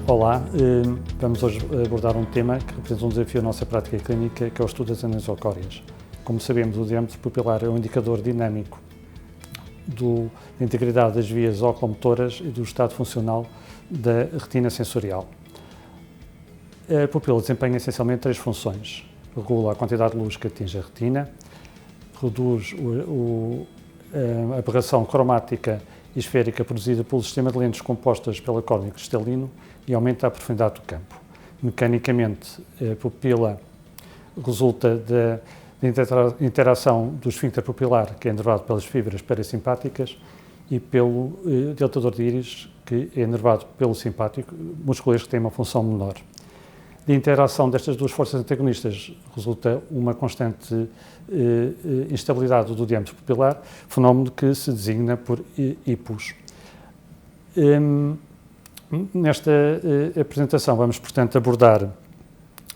Olá, vamos hoje abordar um tema que representa um desafio na nossa prática clínica, que é o estudo das anisocórias. Como sabemos, o diâmetro pupilar é um indicador dinâmico da integridade das vias oculomotoras e do estado funcional da retina sensorial. A pupila desempenha essencialmente três funções: regula a quantidade de luz que atinge a retina, reduz a aberração cromática e esférica produzida pelo sistema de lentes compostas pela córnea cristalino e aumenta a profundidade do campo. Mecanicamente, a pupila resulta da interação do esfíncter pupilar, que é inervado pelas fibras parasimpáticas, e pelo dilatador de íris, que é inervado pelo simpático, músculo este que tem uma função menor. Da interação destas duas forças antagonistas resulta uma constante instabilidade do diâmetro pupilar, fenómeno que se designa por hipos. Nesta apresentação vamos, portanto, abordar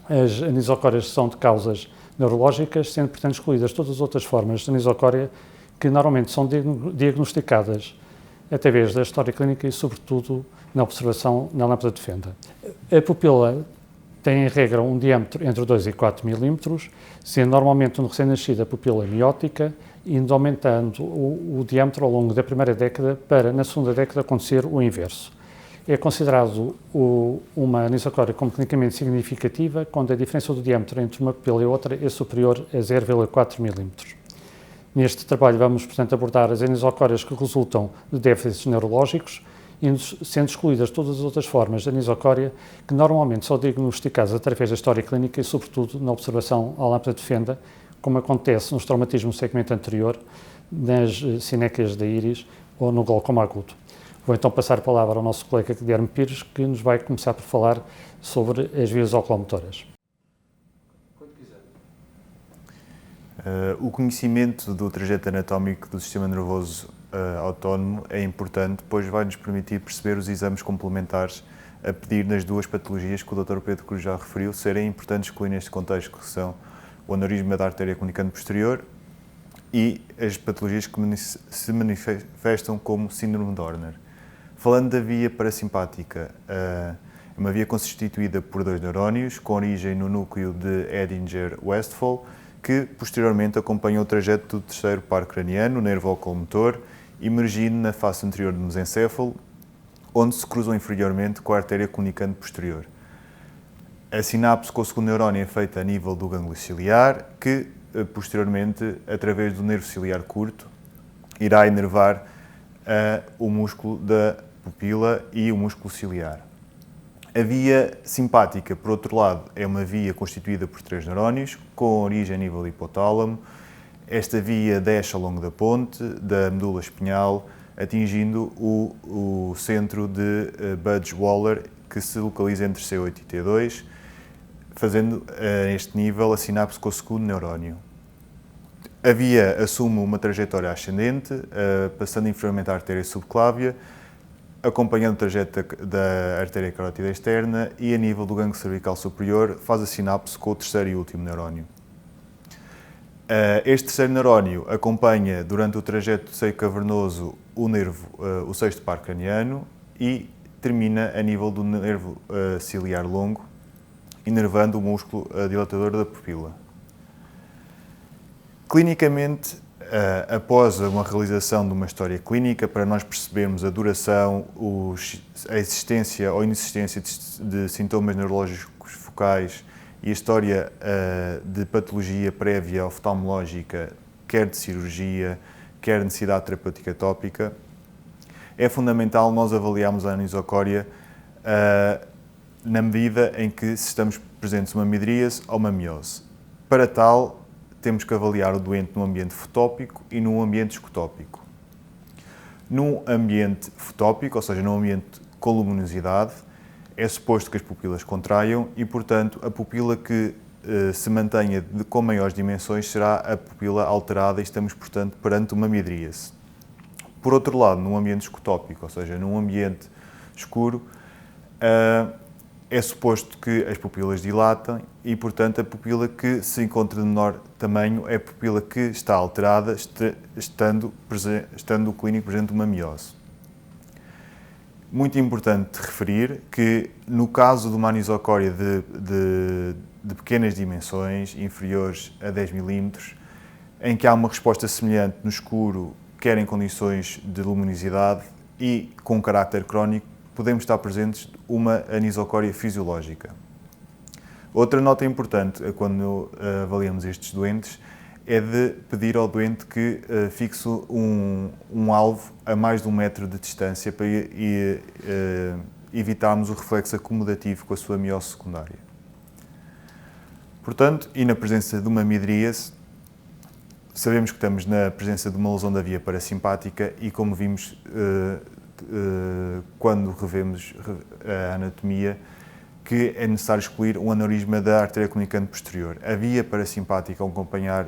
as anisocórias que são de causas neurológicas, sendo, portanto, excluídas todas as outras formas de anisocória que normalmente são diagnosticadas através da história clínica e, sobretudo, na observação na lâmpada de Fenda. A pupila tem, em regra, um diâmetro entre 2 e 4 milímetros, sendo normalmente no recém-nascido a pupila miótica, indo aumentando o diâmetro ao longo da primeira década para, na segunda década, acontecer o inverso. É considerado uma anisocória como clinicamente significativa quando a diferença do diâmetro entre uma pupila e outra é superior a 0,4 milímetros. Neste trabalho vamos, portanto, abordar as anisocórias que resultam de déficits neurológicos, sendo excluídas todas as outras formas de anisocória que normalmente são diagnosticadas através da história clínica e, sobretudo, na observação à lâmpada de Fenda, como acontece nos traumatismos do segmento anterior, nas sinéquias da íris ou no glaucoma agudo. Vou então passar a palavra ao nosso colega Guilherme Pires, que nos vai começar por falar sobre as vias oculomotoras. O conhecimento do trajeto anatómico do sistema nervoso autónomo é importante, pois vai-nos permitir perceber os exames complementares a pedir nas duas patologias que o Dr. Pedro Cruz já referiu, serem importantes excluir neste contexto, que são o aneurisma da artéria comunicante posterior e as patologias que se manifestam como síndrome de Horner. Falando da via parasimpática, é uma via constituída por dois neurónios, com origem no núcleo de Edinger-Westphal, que posteriormente acompanham o trajeto do terceiro par craniano, o nervo oculomotor, emergindo na face anterior do mesencéfalo, onde se cruzam inferiormente com a artéria comunicante posterior. A sinapse com o segundo neurónio é feita a nível do gânglio ciliar, que posteriormente, através do nervo ciliar curto, irá inervar o músculo da pupila e o músculo ciliar. A via simpática, por outro lado, é uma via constituída por três neurónios, com origem a nível do hipotálamo. Esta via desce ao longo da ponte, da medula espinhal, atingindo o centro de Budge-Waller, que se localiza entre C8 e T2, fazendo a este nível a sinapse com o segundo neurónio. A via assume uma trajetória ascendente, passando inferiormente à artéria subclávia, acompanhando o trajeto da artéria carótida externa e, a nível do gânglio cervical superior, faz a sinapse com o terceiro e último neurónio. Este terceiro neurónio acompanha, durante o trajeto do seio cavernoso, o sexto par craniano e termina a nível do nervo ciliar longo, inervando o músculo dilatador da pupila. Clinicamente, após uma realização de uma história clínica, para nós percebermos a duração, a existência ou inexistência de sintomas neurológicos focais e a história de patologia prévia oftalmológica, quer de cirurgia, quer de necessidade terapêutica tópica, é fundamental nós avaliarmos a anisocória na medida em que estamos presentes uma midríase ou uma miose. Para tal, temos que avaliar o doente num ambiente fotópico e num ambiente escotópico. Num ambiente fotópico, ou seja, num ambiente com luminosidade, é suposto que as pupilas contraiam e, portanto, a pupila que se mantenha com maiores dimensões será a pupila alterada e estamos, portanto, perante uma midríase. Por outro lado, num ambiente escotópico, ou seja, num ambiente escuro, é suposto que as pupilas dilatem e, portanto, a pupila que se encontra de menor tamanho é a pupila que está alterada, estando o clínico presente uma miose. Muito importante referir que, no caso de uma anisocória de pequenas dimensões, inferiores a 10 mm, em que há uma resposta semelhante no escuro, quer em condições de luminosidade e com caráter crónico, podemos estar presentes uma anisocória fisiológica. Outra nota importante quando avaliamos estes doentes é de pedir ao doente que fixe um alvo a mais de 1 metro de distância para evitarmos o reflexo acomodativo com a sua miose secundária. Portanto, e na presença de uma midríase, sabemos que estamos na presença de uma lesão da via parasimpática e, como vimos quando revemos a anatomia, que é necessário excluir um aneurisma da artéria comunicante posterior. A via parasimpática, ao acompanhar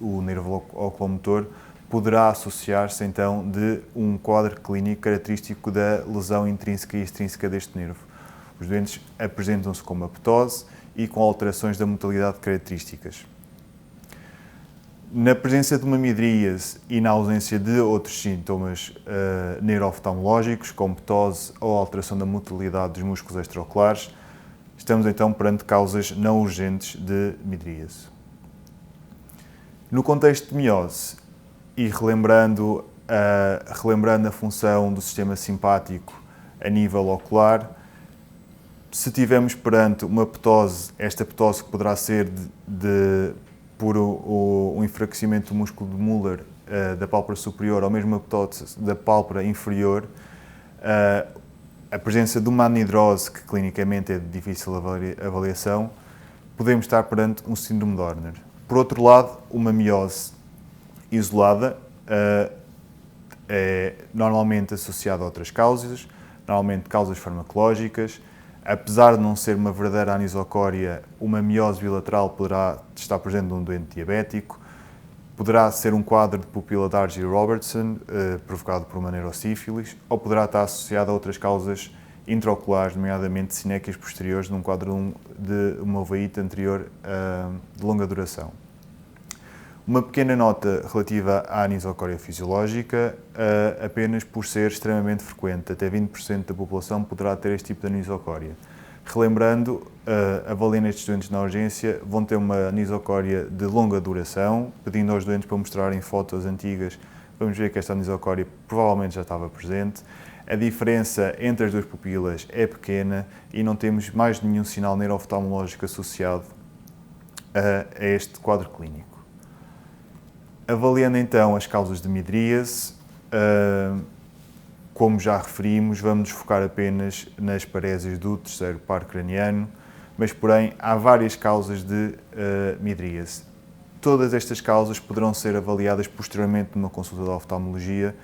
o nervo oculomotor, poderá associar-se então de um quadro clínico característico da lesão intrínseca e extrínseca deste nervo. Os doentes apresentam-se com uma ptose e com alterações da motilidade características. Na presença de uma midríase e na ausência de outros sintomas neurooftalmológicos, como ptose ou alteração da motilidade dos músculos extraoculares, estamos então perante causas não urgentes de midríase. No contexto de miose, e relembrando a função do sistema simpático a nível ocular, se tivermos perante uma ptose, esta ptose poderá ser por o enfraquecimento do músculo de Müller da pálpebra superior ou mesmo a ptose da pálpebra inferior, a presença de uma anidrose, que clinicamente é de difícil avaliação, podemos estar perante um síndrome de Horner. Por outro lado, uma miose isolada é normalmente associada a outras causas, normalmente causas farmacológicas. Apesar de não ser uma verdadeira anisocória, uma miose bilateral poderá estar presente num doente diabético, poderá ser um quadro de pupila de Argyll-Robertson, provocado por uma neurosífilis, ou poderá estar associado a outras causas intraoculares, nomeadamente sinéquias posteriores, num quadro de uma uveíte anterior de longa duração. Uma pequena nota relativa à anisocória fisiológica, apenas por ser extremamente frequente, até 20% da população poderá ter este tipo de anisocória. Relembrando, avaliando estes doentes na urgência, vão ter uma anisocória de longa duração, pedindo aos doentes para mostrarem fotos antigas, vamos ver que esta anisocória provavelmente já estava presente. A diferença entre as duas pupilas é pequena e não temos mais nenhum sinal neurooftalmológico associado a este quadro clínico. Avaliando então as causas de midríase, como já referimos, vamos nos focar apenas nas parésias do terceiro par craniano, mas porém há várias causas de midríase. Todas estas causas poderão ser avaliadas posteriormente numa consulta de oftalmologia,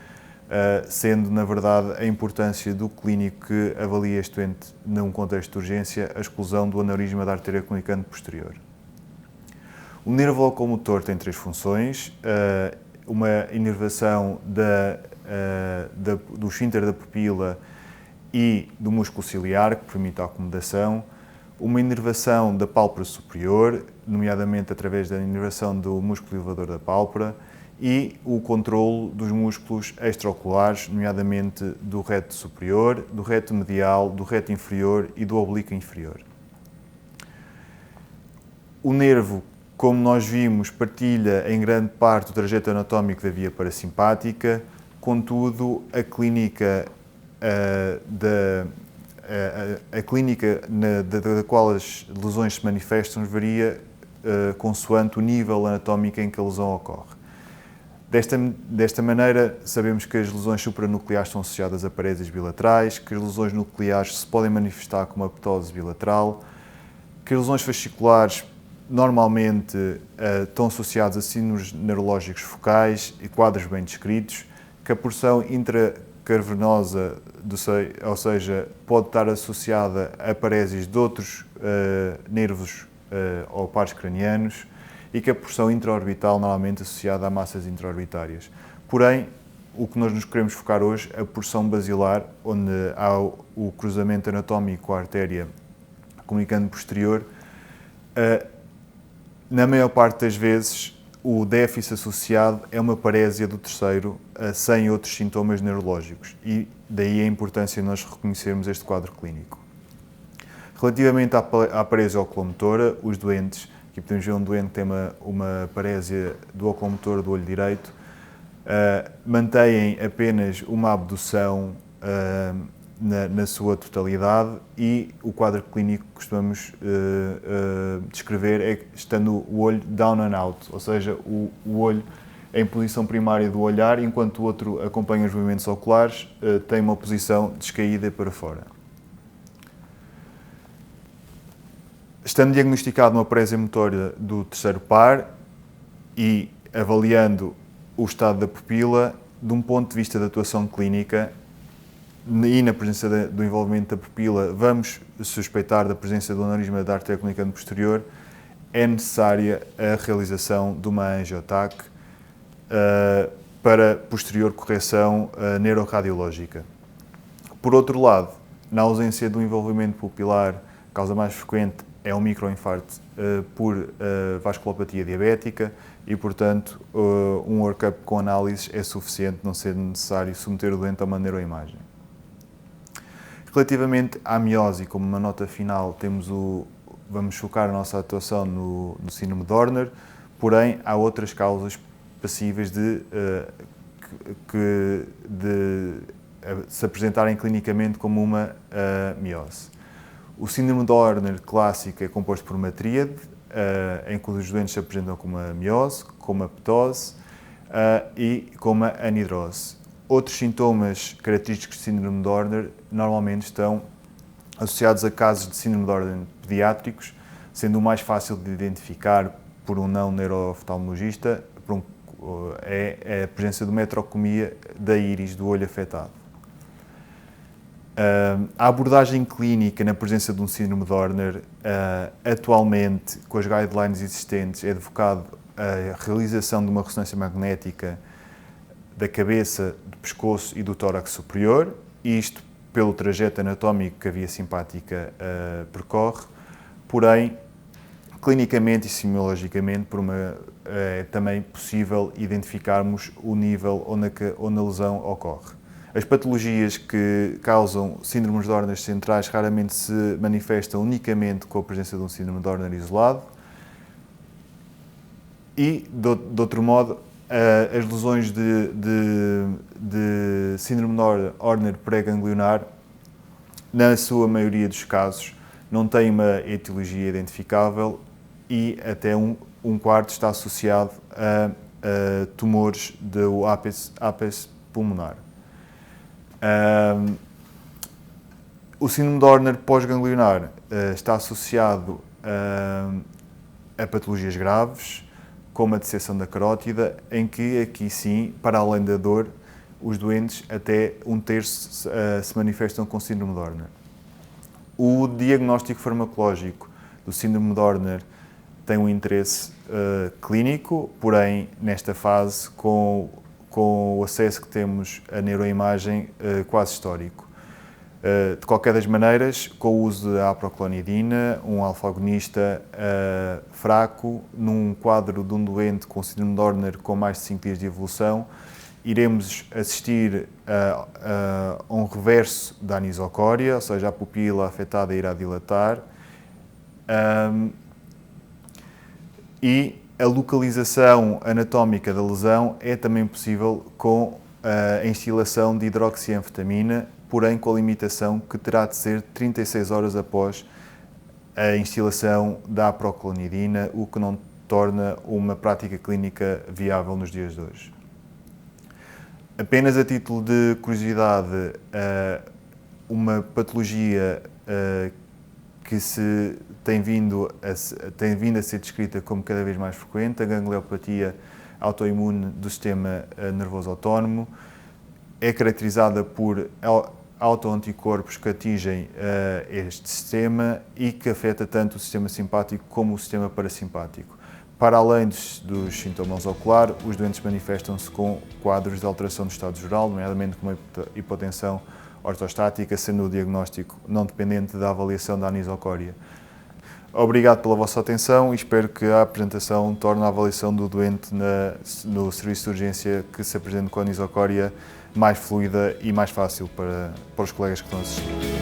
sendo na verdade a importância do clínico que avalia este doente num contexto de urgência a exclusão do aneurisma da artéria comunicante posterior. O nervo locomotor tem 3 funções, uma inervação do esfíncter da pupila e do músculo ciliar, que permite a acomodação, uma inervação da pálpebra superior, nomeadamente através da inervação do músculo elevador da pálpebra, e o controlo dos músculos extraoculares, nomeadamente do reto superior, do reto medial, do reto inferior e do oblíquo inferior. O nervo, como nós vimos, partilha em grande parte o trajeto anatómico da via parasimpática, contudo, a clínica da qual as lesões se manifestam varia consoante o nível anatómico em que a lesão ocorre. Desta maneira, sabemos que as lesões supranucleares estão associadas a parésias bilaterais, que as lesões nucleares se podem manifestar com uma ptose bilateral, que as lesões fasciculares normalmente estão associadas a síndromes neurológicos focais e quadros bem descritos, que a porção intracavernosa, ou seja, pode estar associada a parésias de outros nervos ou pares cranianos, e que a porção intraorbital normalmente associada a massas intraorbitárias. Porém, o que nós nos queremos focar hoje é a porção basilar, onde há o cruzamento anatómico com a artéria comunicando posterior. Na maior parte das vezes, o déficit associado é uma parésia do terceiro, sem outros sintomas neurológicos, e daí a importância de nós reconhecermos este quadro clínico. Relativamente à parésia oculomotora, os doentes, aqui podemos ver um doente que tem uma parésia do oculomotor do olho direito, mantêm apenas uma abdução na sua totalidade, e o quadro clínico que costumamos descrever é estando o olho down and out, ou seja, o olho em posição primária do olhar, enquanto o outro acompanha os movimentos oculares, tem uma posição descaída para fora. Estando diagnosticado uma parésia motora do terceiro par e avaliando o estado da pupila, de um ponto de vista da atuação clínica e na presença do envolvimento da pupila, vamos suspeitar da presença do aneurisma da artéria comunicante posterior, é necessária a realização de uma angiotac para posterior correção neuroradiológica. Por outro lado, na ausência do envolvimento pupilar, a causa mais frequente é um microinfarto por vasculopatia diabética e, portanto, um workup com análises é suficiente, não sendo necessário submeter o doente a uma neuroimagem. Relativamente à miose, como uma nota final, vamos focar a nossa atuação no síndrome de Dorner, porém há outras causas passíveis de se apresentarem clinicamente como uma miose. O síndrome de Dorner clássico é composto por uma tríade, em que os doentes se apresentam com uma miose, com uma ptose e com uma anidrose. Outros sintomas característicos de síndrome de Dorner normalmente estão associados a casos de síndrome de Dorner pediátricos, sendo o mais fácil de identificar por um não neurooftalmologista é a presença de uma heterocromia da íris do olho afetado. A abordagem clínica na presença de um síndrome de Dorner, atualmente, com as guidelines existentes, é advocado a realização de uma ressonância magnética da cabeça, do pescoço e do tórax superior, isto pelo trajeto anatómico que a via simpática percorre, porém, clinicamente e semiologicamente, é também possível identificarmos o nível onde a lesão ocorre. As patologias que causam síndromes de Dorner centrais raramente se manifestam unicamente com a presença de um síndrome de Dorner isolado e, de outro modo, as lesões de síndrome de Dorner pré-ganglionar, na sua maioria dos casos, não têm uma etiologia identificável e até um quarto está associado a tumores do ápice pulmonar. O síndrome de Dorner pós-ganglionar está associado a patologias graves, como a disseção da carótida, em que aqui sim, para além da dor, os doentes até um terço se manifestam com síndrome de Dorner. O diagnóstico farmacológico do síndrome de Dorner tem um interesse clínico, porém, nesta fase, com o acesso que temos à neuroimagem quase histórico. De qualquer das maneiras, com o uso da aproclonidina, um alfa-agonista fraco, num quadro de um doente com síndrome de Dorner com mais de 5 dias de evolução, iremos assistir a um reverso da anisocória, ou seja, a pupila afetada irá dilatar, e a localização anatómica da lesão é também possível com a instilação de hidroxianfetamina, porém com a limitação que terá de ser 36 horas após a instilação da aproclonidina, o que não torna uma prática clínica viável nos dias de hoje. Apenas a título de curiosidade, uma patologia que tem vindo a ser descrita como cada vez mais frequente, a gangliopatia autoimune do sistema nervoso autónomo, é caracterizada por autoanticorpos que atingem este sistema e que afeta tanto o sistema simpático como o sistema parasimpático. Para além dos sintomas oculares, os doentes manifestam-se com quadros de alteração do estado geral, nomeadamente como hipotensão ortostática, sendo o diagnóstico não dependente da avaliação da anisocória. Obrigado pela vossa atenção e espero que a apresentação torne a avaliação do doente no serviço de urgência que se apresente com anisocória mais fluida e mais fácil para os colegas que estão a assistir.